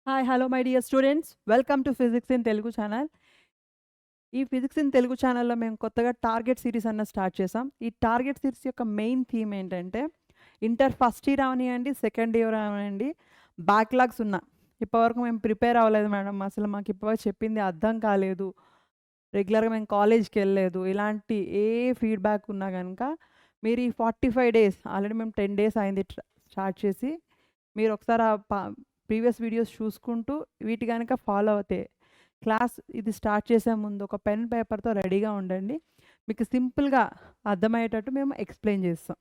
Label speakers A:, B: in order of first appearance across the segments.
A: Hi hello my dear students, welcome to physics in Telugu channel. ఈ physics in Telugu ఛానల్లో మేము కొత్తగా టార్గెట్ సిరీస్ అన్న స్టార్ట్ చేసాం. ఈ టార్గెట్ సిరీస్ యొక్క మెయిన్ థీమ్ ఏంటంటే ఇంటర్ ఫస్ట్ ఇయర్ అవనివ్వండి, సెకండ్ ఇయర్ అవనివ్వండి, బ్యాక్లాగ్స్ ఉన్న ఇప్పటివరకు మేము ప్రిపేర్ అవ్వలేదు మేడం, అసలు మాకు ఇప్పటివరకు చెప్పింది అర్థం కాలేదు, రెగ్యులర్గా మేము కాలేజ్కి వెళ్ళలేదు, ఇలాంటి ఏ ఫీడ్బ్యాక్ ఉన్నా కనుక మీరు ఈ 45 డేస్ ఆల్రెడీ మేము 10 డేస్ అయింది స్టార్ట్ చేసి, మీరు ఒకసారి ప్రీవియస్ వీడియోస్ చూసుకుంటూ వీటి కనుక ఫాలో అవుతే క్లాస్ ఇది స్టార్ట్ చేసే ముందు ఒక పెన్ పేపర్తో రెడీగా ఉండండి. మీకు సింపుల్గా అర్థమయ్యేటట్టు మేము ఎక్స్ప్లెయిన్ చేస్తాం.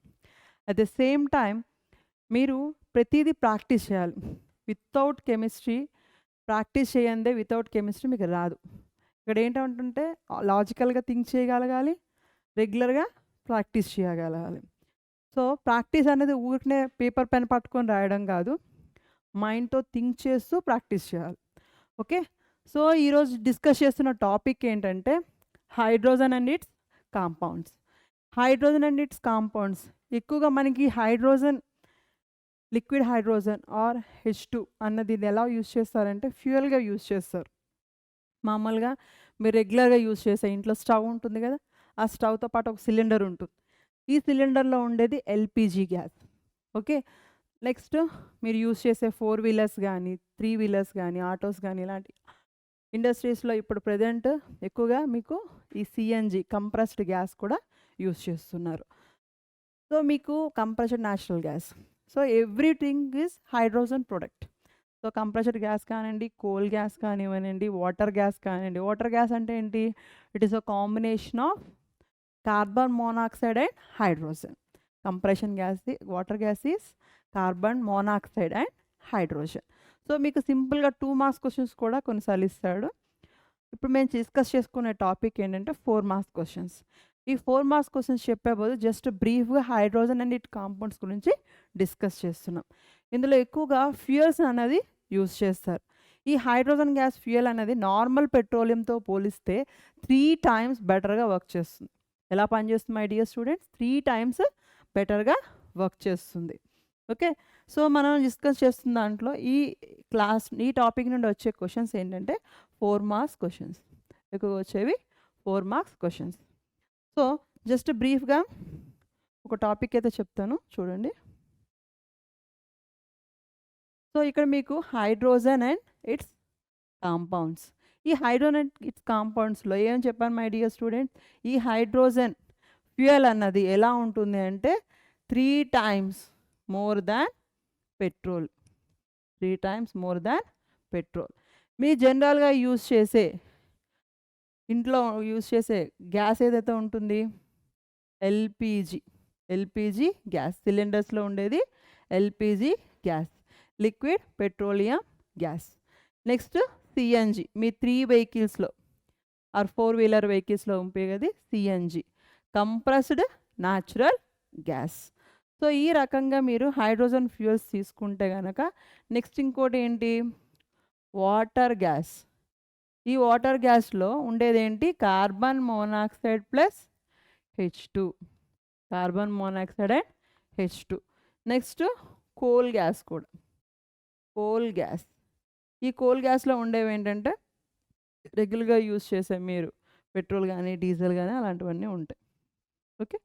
A: అట్ ద సేమ్ టైం మీరు ప్రతిదీ ప్రాక్టీస్ చేయాలి. వితౌట్ కెమిస్ట్రీ ప్రాక్టీస్ చేయందే వితౌట్ కెమిస్ట్రీ మీకు రాదు. ఇక్కడ ఏంటంటుంటే లాజికల్గా థింక్ చేయగలగాలి, రెగ్యులర్గా ప్రాక్టీస్ చేయగలగాలి. సో ప్రాక్టీస్ అనేది ఊరికనే పేపర్ పెన్ పట్టుకొని రాయడం కాదు, మైండ్తో థింక్ చేస్తూ ప్రాక్టీస్ చేయాలి. ఓకే, సో ఈరోజు డిస్కస్ చేస్తున్న టాపిక్ ఏంటంటే hydrogen and its compounds. Hydrogen and its compounds ఎక్కువగా మనకి hydrogen, liquid hydrogen are H2 అన్నది ఎలా యూజ్ చేస్తారంటే ఫ్యూయల్గా యూజ్ చేస్తారు. మామూలుగా మీరు రెగ్యులర్గా యూజ్ చేసే ఇంట్లో స్టవ్ ఉంటుంది కదా, ఆ స్టవ్తో పాటు ఒక సిలిండర్ ఉంటుంది. ఈ సిలిండర్లో ఉండేది ఎల్పిజి గ్యాస్. ఓకే, నెక్స్ట్ మీరు యూజ్ చేసే 4 వీలర్స్ కానీ, 3 వీలర్స్ కానీ, ఆటోస్ కానీ, ఇలాంటి ఇండస్ట్రీస్లో ఇప్పుడు ప్రజెంట్ ఎక్కువగా మీకు ఈ సిఎన్జి కంప్రెస్డ్ గ్యాస్ కూడా యూజ్ చేస్తున్నారు. సో మీకు compressed natural gas, so everything is hydrogen product. So compressed gas కానివ్వండి, కోల్ గ్యాస్ కానివ్వనండి, వాటర్ గ్యాస్ కానివ్వండి. వాటర్ గ్యాస్ అంటే ఏంటి? It is a combination of carbon monoxide and hydrogen. Compression gas, water gas is carbon monoxide and hydrogen. So మీకు సింపుల్గా 2 marks questions కూడా కొన్నిసార్లు ఇస్తాడు. ఇప్పుడు మేము డిస్కస్ చేసుకునే టాపిక్ ఏంటంటే 4 మార్క్స్ క్వశ్చన్స్. ఈ 4 మార్క్స్ క్వశ్చన్స్ చెప్పే బదులు జస్ట్ బ్రీఫ్గా హైడ్రోజన్ అండ్ ఇట్ కాంపౌండ్స్ గురించి డిస్కస్ చేస్తున్నాం. ఇందులో ఎక్కువగా ఫ్యూయల్స్ అనేది యూజ్ చేస్తారు. ఈ హైడ్రోజన్ గ్యాస్ ఫ్యూయల్ అనేది నార్మల్ పెట్రోలియంతో పోలిస్తే 3 టైమ్స్ బెటర్గా వర్క్ చేస్తుంది. ఎలా పనిచేస్తుంది మై డియర్ స్టూడెంట్స్? 3 టైమ్స్ బెటర్గా వర్క్ చేస్తుంది. ఓకే, సో మనం డిస్కస్ చేస్తున్న దాంట్లో ఈ టాపిక్ నుండి వచ్చే క్వశ్చన్స్ ఏంటంటే 4 మార్క్స్ క్వశ్చన్స్. ఎక్కువగా వచ్చేవి 4 మార్క్స్ క్వశ్చన్స్. సో జస్ట్ బ్రీఫ్గా ఒక టాపిక్ అయితే చెప్తాను, చూడండి. సో ఇక్కడ మీకు హైడ్రోజన్ అండ్ ఇట్స్ కాంపౌండ్స్. ఈ హైడ్రోజన్ అండ్ ఇట్స్ కాంపౌండ్స్లో ఏం చెప్పాను మై డియర్ స్టూడెంట్స్? ఈ హైడ్రోజన్ ఫ్యూయల్ అన్నది ఎలా ఉంటుంది అంటే 3 times more than petrol. 3 times more than petrol. మీ జనరల్గా యూజ్ చేసే ఇంట్లో యూజ్ చేసే గ్యాస్ ఏదైతే ఉంటుంది, ఎల్పిజి గ్యాస్. సిలిండర్స్లో ఉండేది LPG gas, liquid petroleum gas. Next CNG, మీ 3 వెహికల్స్లో ఆర్ 4 వీలర్ వెహికల్స్లో ఉపయోగది CNG, compressed natural gas. So ఈ రకంగా మీరు హైడ్రోజన్ ఫ్యూయల్స్ తీసుకుంటే కనుక నెక్స్ట్ ఇంకోటి ఏంటి? Water gas. ఈ వాటర్ గ్యాస్లో ఉండేదేంటి? Carbon monoxide plus H2, carbon monoxide and H2. Next coal gas కూడా, కోల్ గ్యాస్. ఈ కోల్ గ్యాస్లో ఉండేవి ఏంటంటే రెగ్యులర్గా యూజ్ చేసే మీరు పెట్రోల్ కానీ, డీజిల్ కానీ అలాంటివన్నీ ఉంటాయి. ఓకే,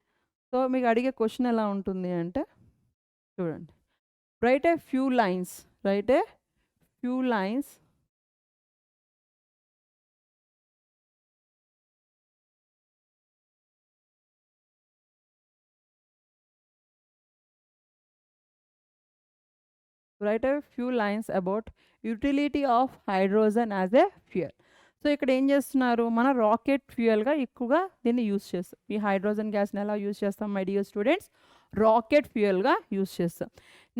A: సో మీకు అడిగే క్వశ్చన్ ఎలా ఉంటుంది అంటే చూడండి, right a few lines about utility of hydrogen as a fuel. So ఇక్కడ ఏం చేస్తున్నారు? మన రాకెట్ ఫ్యూయల్గా ఎక్కువగా దీన్ని యూజ్ చేస్తాం. ఈ హైడ్రోజన్ గ్యాస్ని ఎలా యూజ్ చేస్తాం మై డియర్ స్టూడెంట్స్? రాకెట్ ఫ్యూయల్గా యూజ్ చేస్తాం.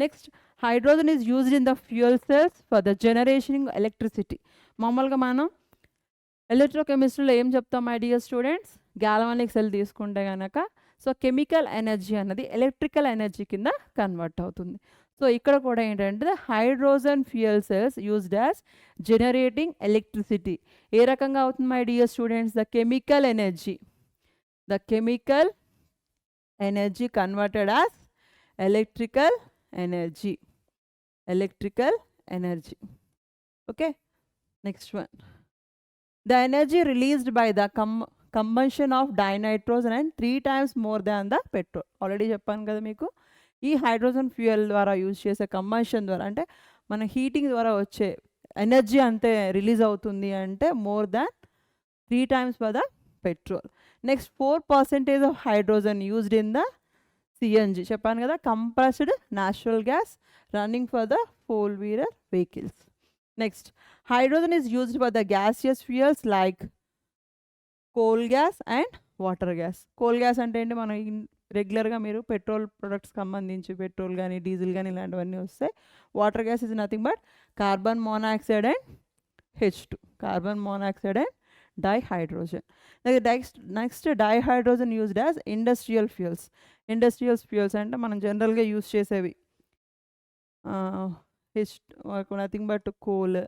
A: Next, hydrogen is used in the fuel cells for the generation electricity. మామూలుగా మనం ఎలక్ట్రోకెమిస్ట్రీలో ఏం చెప్తాం my dear students? Galvanic cell తీసుకుంటే కనుక సో కెమికల్ ఎనర్జీ అన్నది ఎలక్ట్రికల్ ఎనర్జీ కింద కన్వర్ట్ అవుతుంది. సో ఇక్కడ కూడా ఏంటంటే hydrogen fuel cells used as generating electricity. ఏ రకంగా అవుతుంది my dear students? The chemical energy converted as electrical energy. Okay, next one, the energy released by the combustion of dinitrogen and 3 times more than the petrol. Already చెప్పాను కదా మీకు, ఈ hydrogen fuel ద్వారా use చేసే combustion ద్వారా అంటే మన heating ద్వారా వచ్చే ఎనర్జీ అంతే రిలీజ్ అవుతుంది అంటే more than 3 times for the petrol. Next 4% of hydrogen used in the CNG చెప్పాను కదా, compressed natural gas running for the 4-wheeler vehicles. Next, hydrogen is used for the gaseous fuels like coal gas and water gas. Coal gas అంటే ఏంటి, మనం రెగ్యులర్గా మీరు petrol products సంబంధించి petrol కానీ diesel కానీ ఇలాంటివన్నీ వస్తాయి. Water gas is nothing but carbon monoxide and H2, carbon monoxide and dihydrogen. Next dihydrogen used as industrial fuels. Industrial fuels అంటే మనం జనరల్గా యూజ్ చేసేవి nothing but coal,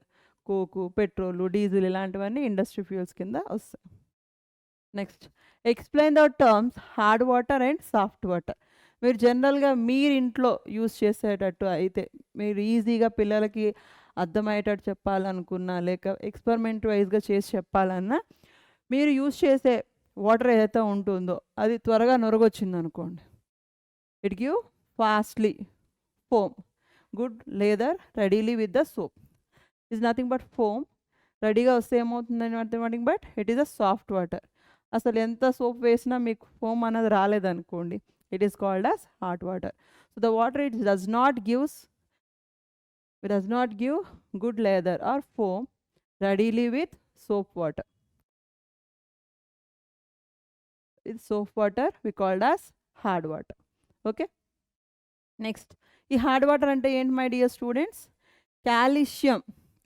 A: Coke, petrol, diesel ఇలాంటివన్నీ ఇండస్ట్రీ ఫ్యూయల్స్ కింద వస్తాయి. Next, explain the terms hard water and soft water. మీరు జనరల్గా మీరు ఇంట్లో యూజ్ చేసేటట్టు అయితే మీరు ఈజీగా పిల్లలకి అర్థమయ్యేటట్టు చెప్పాలనుకున్నా లేక ఎక్స్పెరిమెంట్ వైజ్గా చేసి చెప్పాలన్నా మీరు యూజ్ చేసే వాటర్ ఏదైతే ఉంటుందో అది త్వరగా నొరగొచ్చింది అనుకోండి, it give fastly foam, good lather readily with the soap is nothing but foam. రెడీగా వస్తే ఏమవుతుందని nothing but it is a soft water. అసలు ఎంత సోప్ వేసినా మీకు ఫోమ్ అనేది రాలేదనుకోండి, it is called as hot water. So the water it does not give good lather or foam readily with soap water. ఇది soap water we called as hard water. Okay, next, ఈ hard water అంటే ఏంటి my dear students,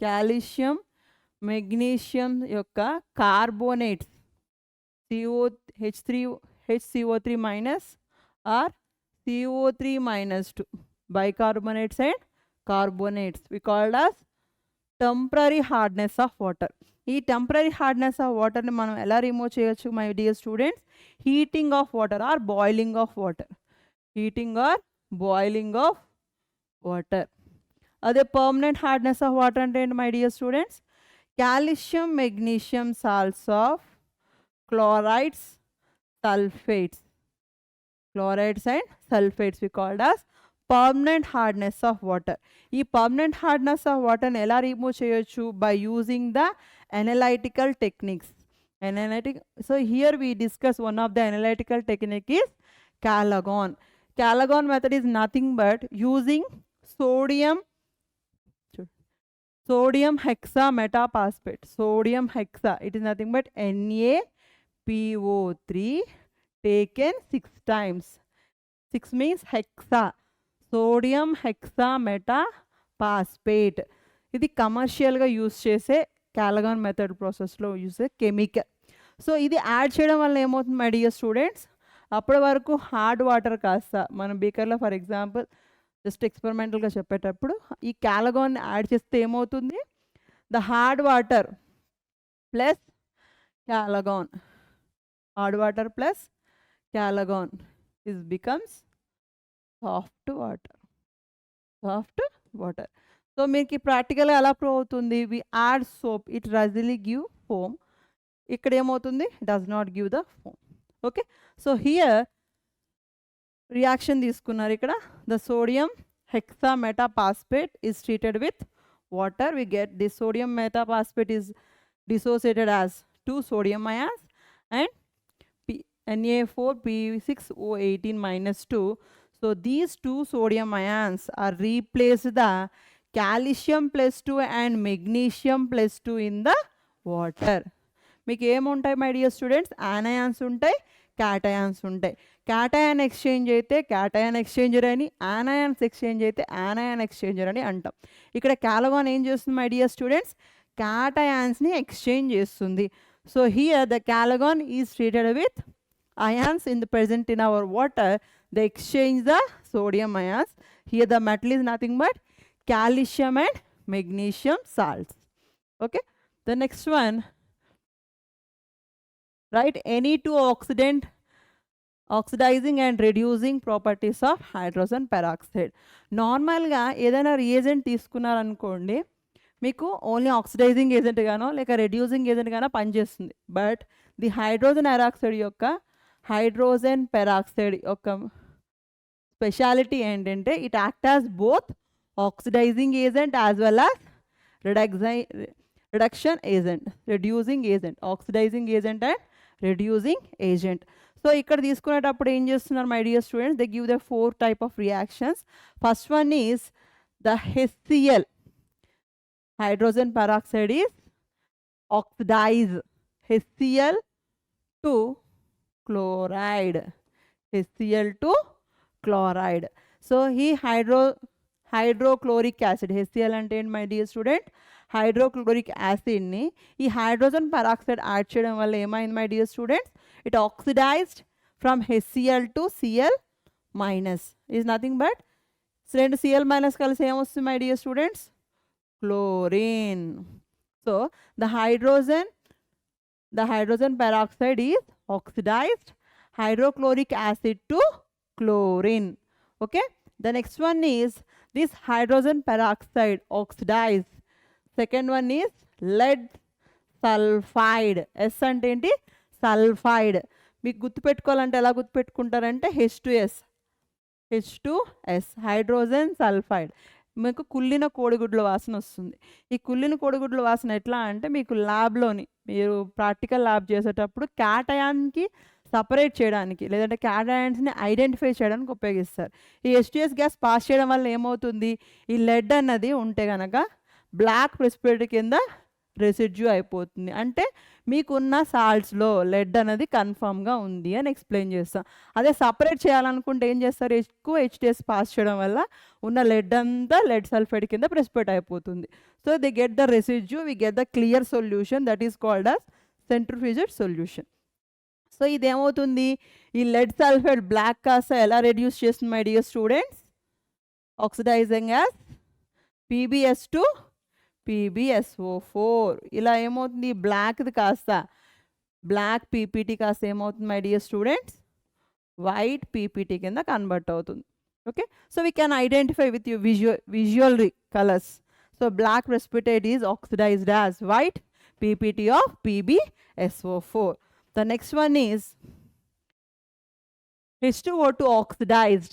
A: calcium magnesium యొక్క carbonates HCO3 minus or CO3 minus 2 bicarbonates and carbonates we called as temporary hardness of water. ఈ temporary hardness of వాటర్ని మనం ఎలా remove చేయొచ్చు my dear students, heating of water or boiling of water. అదే permanent hardness of water అంటే ఏంటి my dear students, calcium magnesium salts of chlorides and sulfates we called as permanent hardness of water. ఈ permanent hardness of water ని ఎలా remove చేయొచ్చు, by using the analytical techniques. So here we discuss one of the analytical technique is Callaghan method is nothing but using sodium hexametaphosphate. Sodium hexa, it is nothing but NaPO3 taken 6 times. 6 means hexa, sodium hexametaphosphate. ఇది కమర్షియల్గా use చేసే క్యాలగాన్ method ప్రాసెస్లో use చేసే chemical. So ఇది add చేయడం వల్ల ఏమవుతుంది my dear students, అప్పటి వరకు హార్డ్ వాటర్ కాస్త మన బీకర్లో ఫర్ ఎగ్జాంపుల్ జస్ట్ ఎక్స్పెరిమెంటల్గా చెప్పేటప్పుడు ఈ క్యాలగాన్ యాడ్ చేస్తే ఏమవుతుంది, the hard water plus Calgon, hard water plus Calgon is becomes soft water. So మీకు ప్రాక్టికల్గా ఎలా ప్రూవ్ అవుతుంది, we add soap it readily give foam, ఇక్కడ ఏమవుతుంది does not give the foam. Okay, so here reaction తీసుకున్నారు, ఇక్కడ the sodium hexametaphosphate is treated with water, we get the sodium metaphosphate is dissociated as 2 sodium ions and Na4P6O18-2. So these 2 sodium ions are replaced the calcium +2 and magnesium +2 in the water. మీకు ఏముంటాయి my dear students, anions ఉంటాయి, cations ఉంటాయి. Cation exchange అయితే cation exchanger అని, anions exchange అయితే anion exchanger అని అంటాం. ఇక్కడ క్యాలగాన్ ఏం చేస్తుంది మై డియర్ స్టూడెంట్స్, క్యాటయాన్స్ని ఎక్స్చేంజ్ చేస్తుంది. So here the Calgon is treated with ions in the present in our water, they exchange the sodium ions. Here the metal is nothing but calcium and magnesium salts. Okay, the next one, write any two oxidizing and reducing properties of hydrogen peroxide. నార్మల్గా ఏదైనా reagent తీసుకున్నారనుకోండి, మీకు only oxidising agent గానో లేక reducing agent గానో పనిచేస్తుంది. But the hydrogen peroxide యొక్క hydrogen peroxide యొక్క speciality ఏంటంటే it act as both oxidizing agent as well as reduction agent, reducing agent, oxidizing agent and reducing agent. So ఇక్కడ తీసుకునేటప్పుడు ఏం చేస్తున్నారు my dear students, they give the 4 type of reactions. First one is the HCl, hydrogen peroxide is oxidize HCl to chloride, HCl to chloride. So he hydrochloric acid, HCl అంటే my dear student hydrochloric యాసిడ్ని ఈ hydrogen peroxide add చేయడం వల్ల ఏమైంది my dear students, it oxidized from HCl to Cl minus is nothing but రెండు Cl minus కలిసి ఏమొస్తుంది my dear students, chlorine. So the hydrogen peroxide is oxidized hydrochloric acid to chlorine. Okay, the next one is this hydrogen peroxide oxidized. Second one is lead sulfide. S అంటే ఏంటి, sulphide. మీకు గుర్తుపెట్టుకోవాలంటే ఎలా గుర్తుపెట్టుకుంటారంటే H2S hydrogen sulphide. మీకు కుళ్ళిన కోడిగుడ్ల వాసన వస్తుంది. ఈ కుళ్ళిన కోడిగుడ్ల వాసన ఎట్లా అంటే మీకు ల్యాబ్లోని మీరు ప్రాక్టికల్ ల్యాబ్ చేసేటప్పుడు క్యాటయాన్కి సపరేట్ చేయడానికి లేదంటే క్యాటయాన్స్ని ఐడెంటిఫై చేయడానికి ఉపయోగిస్తారు. ఈ H2S గ్యాస్ పాస్ చేయడం వల్ల ఏమవుతుంది, ఈ లెడ్ అన్నది ఉంటే కనుక బ్లాక్ ప్రెసిపిటేట్ కింద రెసిడ్యూ అయిపోతుంది. అంటే మీకున్న సాల్ట్స్లో లెడ్ అనేది కన్ఫామ్గా ఉంది అని ఎక్స్ప్లెయిన్ చేస్తాం. అదే సపరేట్ చేయాలనుకుంటే ఏం చేస్తారు, ఎక్కువ H2S పాస్ చేయడం వల్ల ఉన్న లెడ్ అంతా లెడ్ సల్ఫైడ్ కింద ప్రెసిపిటేట్ అయిపోతుంది. So they get the residue, we get the clear solution that is called as centrifuged solution. So ఇదేమవుతుంది, ఈ లెడ్ సల్ఫైడ్ బ్లాక్ కాస్త ఎలా రెడ్యూస్ చేస్తుంది my dear students, oxidising as PbS to PbSO4. ఇలా ఏమవుతుంది, బ్లాక్ది కాస్త బ్లాక్ PPT కాస్త ఏమవుతుంది my dear students, white PPT కింద కన్వర్ట్ అవుతుంది. Okay, so we can identify with you visual colours. So black precipitate is oxidized as white PPT of PbSO4. The next one is H2O2 oxidized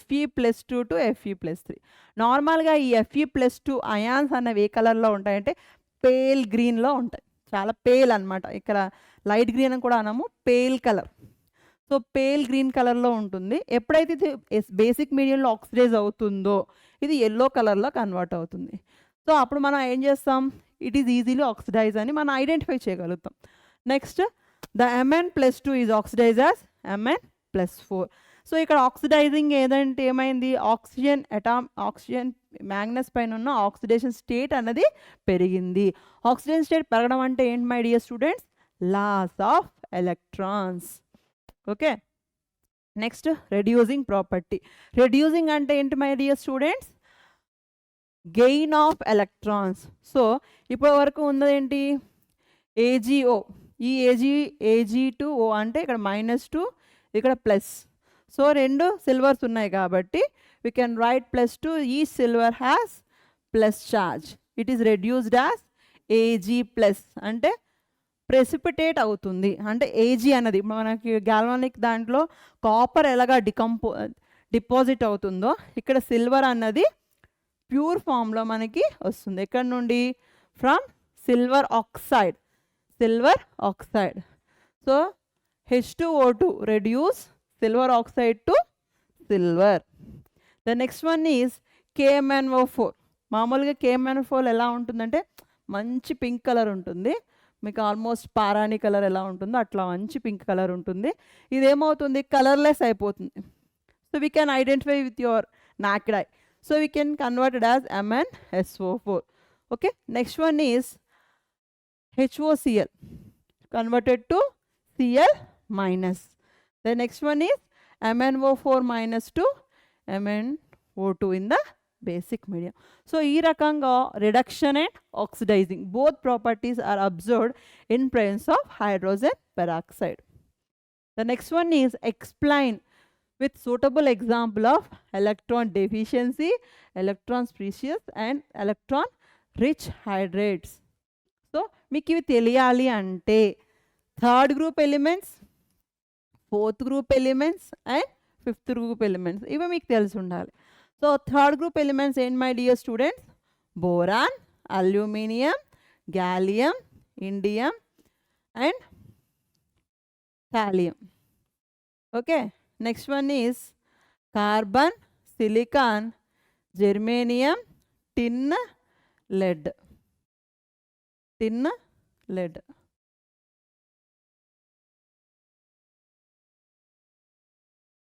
A: Fe+2 to Fe+3. నార్మల్గా ఈ Fe+2 ions అన్నవి ఏ కలర్లో ఉంటాయంటే pale గ్రీన్లో ఉంటాయి, చాలా pale అనమాట. ఇక్కడ లైట్ గ్రీన్ అని కూడా అనము, pale colour. So pale green కలర్లో ఉంటుంది. ఎప్పుడైతే ఇది బేసిక్ మీడియంలో ఆక్సిడైజ్ అవుతుందో ఇది ఎల్లో కలర్లో కన్వర్ట్ అవుతుంది. సో అప్పుడు మనం ఏం చేస్తాం, ఇట్ ఈజ్ ఈజీలీ ఆక్సిడైజ్ అని మనం ఐడెంటిఫై చేయగలుగుతాం. Next the Mn+2 is oxidise as Mn+4. So ఇక్కడ ఆక్సిడైజింగ్ ఏదంటే ఏమైంది, ఆక్సిజన్ మ్యాగ్నస్ పైన ఉన్న ఆక్సిడేషన్ స్టేట్ అన్నది పెరిగింది. ఆక్సిడేషన్ స్టేట్ పెరగడం అంటే ఏంటి my dear students, loss of electrons. Okay, next reducing property. Reducing అంటే ఏంటి my dear students, gain of electrons. So ఇప్పటి వరకు ఉన్నదేంటి, AgO. ఈ Ag2O అంటే ఇక్కడ -2 ఇక్కడ ప్లస్. సో రెండు సిల్వర్స్ ఉన్నాయి కాబట్టి we can write +2, each silver has plus charge. It is reduced as Ag+. అంటే ప్రెసిపిటేట్ అవుతుంది. అంటే Ag అన్నది మనకి గాల్వానిక్ దాంట్లో కాపర్ ఎలాగా డిపాజిట్ అవుతుందో ఇక్కడ సిల్వర్ అన్నది ప్యూర్ ఫామ్లో మనకి వస్తుంది. ఎక్కడి నుండి, from silver oxide. So H2O2 reduce silver oxide to silver. The next one is KMnO4. మామూలుగా KMnO4 ఎలా ఉంటుందంటే మంచి పింక్ కలర్ ఉంటుంది, మీకు ఆల్మోస్ట్ పారాణి కలర్ ఎలా ఉంటుందో అట్లా మంచి పింక్ కలర్ ఉంటుంది. ఇదేమవుతుంది, కలర్లెస్ అయిపోతుంది. So we can identify with your naked eye. So we can convert it as MnSO4. Okay, next one is HOCl converted to Cl minus. The next one is MnO4 minus to MnO2 in the basic medium. So ee rakanga reduction and oxidizing both properties are observed in presence of hydrogen peroxide. The next one is explain with suitable example of electron deficiency, electron species and electron rich hydrates. So మీకు ఇవి తెలియాలి అంటే third group elements, fourth group elements and fifth group elements ఇవి మీకు తెలిసి ఉండాలి. So third group elements ఏంటి my dear students? Boron, aluminium, gallium, indium and thallium. Okay, next one is carbon, silicon, germanium, tin, lead. Tin, lead.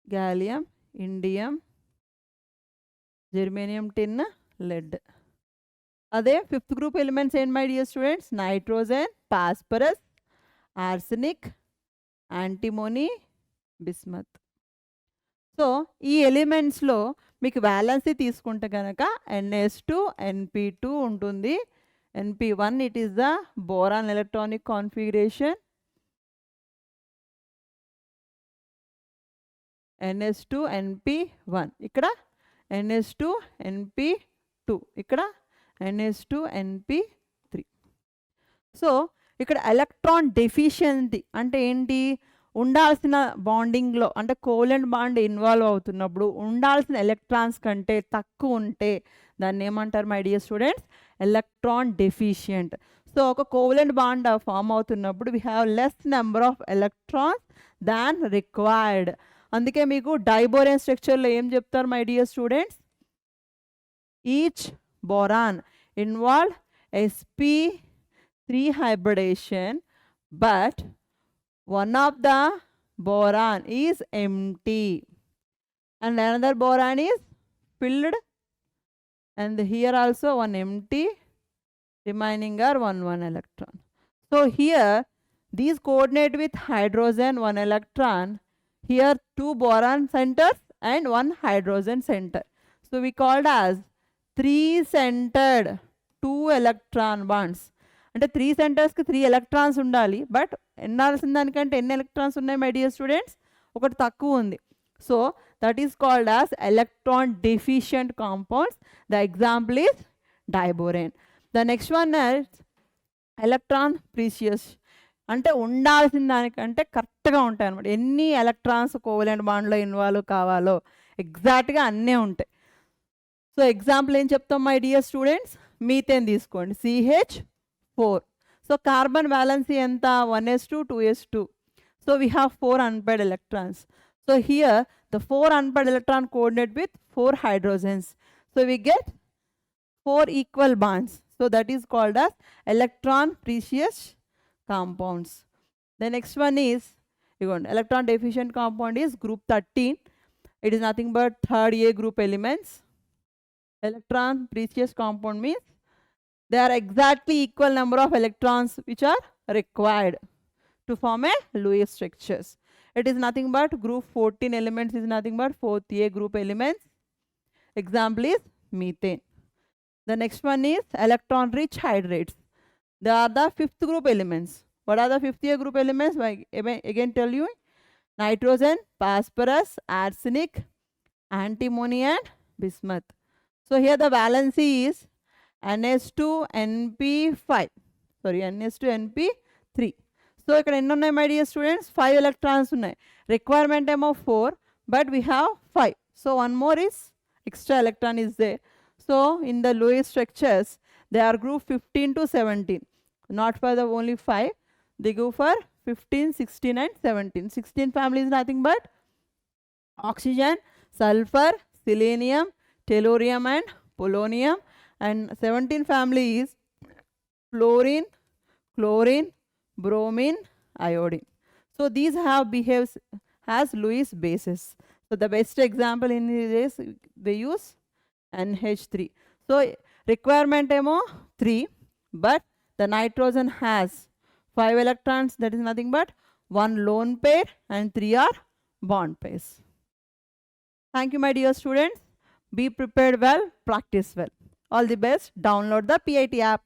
A: Gallium, indium, germanium, tin, lead. అదే fifth group elements ఏంటి my dear students? Nitrogen, phosphorus, arsenic, antimony, bismuth. So ఈ ఎలిమెంట్స్లో మీకు valency తీసుకుంటే కనుక NS2 NP2 ఉంటుంది. NP1 it is the boron electronic configuration. NS2 NP1 ఇక్కడ NS2 NP2 ఇక్కడ NS2 NP3. So ఇక్కడ ఎలక్ట్రాన్ డెఫిషియన్సీ అంటే ఏంటి? ఉండాల్సిన బాండింగ్లో అంటే కోవలెంట్ బాండ్ ఇన్వాల్వ్ అవుతున్నప్పుడు ఉండాల్సిన ఎలక్ట్రాన్స్ కంటే తక్కువ ఉంటే దాన్ని ఏమంటారు my dear students? Electron deficient. So ఒక కోవలెంట్ బాండ్ ఫామ్ అవుతున్నప్పుడు we have less number of electrons than required. అందుకే మీకు డైబోరేన్ స్ట్రక్చర్లో ఏం చెప్తారు my dear students? Each boron involved sp3 hybridization, but one of the boron is empty and another boron is filled, and here also one empty, remaining are one electron. So here these coordinate with hydrogen 1 electron, here 2 boron centers and 1 hydrogen center. So we called as 3-centered 2 electron bonds. అంటే 3 సెంటర్స్కి 3 electrons ఉండాలి, but ఎన్నాల్సిన దానికంటే ఎన్ని electrons ఉన్నాయి my dear students? ఒకటి తక్కువ ఉంది. So that is called as electron deficient compounds. The example is diborane. The next one is electron precious. అంటే ఉండాల్సిన దానికంటే కరెక్ట్గా ఉంటాయి అనమాట. ఎన్ని ఎలక్ట్రాన్స్ కోవలెంట్ బాండ్లో ఇన్వాల్వ్ కావాలో ఎగ్జాక్ట్గా అన్నీ ఉంటాయి. సో ఎగ్జాంపుల్ ఏం చెప్తాం మై డియర్ స్టూడెంట్స్? మీథేన్ తీసుకోండి, CH4. సో కార్బన్ వ్యాలెన్సీ ఎంత? 1s2 2s2. So we have 4 unpaired electrons. So here the 4 unpaired electron coordinate with 4 hydrogens. So we get 4 equal bonds. So that is called as electron precious compounds. The next one is electron deficient compound is group 13. It is nothing but third A group elements. Electron precious compound means there are exactly equal number of electrons which are required to form a Lewis structures. It is nothing but group 14 elements is nothing but 4th A group elements. Example is methane. The next one is electron rich hydrates. They are the 5th group elements. What are the 5th A group elements? Again tell you: nitrogen, phosphorus, arsenic, antimony and bismuth. So here the valency is NS2 NP5. Sorry, NS2 NP3. So ఇక్కడ ఎన్ని ఉన్నాయి my dear students? 5 electrons ఉన్నాయి. Requirement ఏమో 4, but we have 5. So 1 more is extra electron is there. So in the Lewis structures they are group 15 to 17. Not for the only 5. They go for 15, 16 and 17. 16 family is nothing but oxygen, sulfur, selenium, tellurium and polonium, and 17 family is fluorine, chlorine, bromine, iodine. So these have behaves as Lewis bases. So the best example in this is they use NH3. So requirement emo 3, but the nitrogen has 5 electrons, that is nothing but 1 lone pair and 3 are bond pairs. Thank you my dear students. Be prepared well, practice well. All the best. Download the PIT app.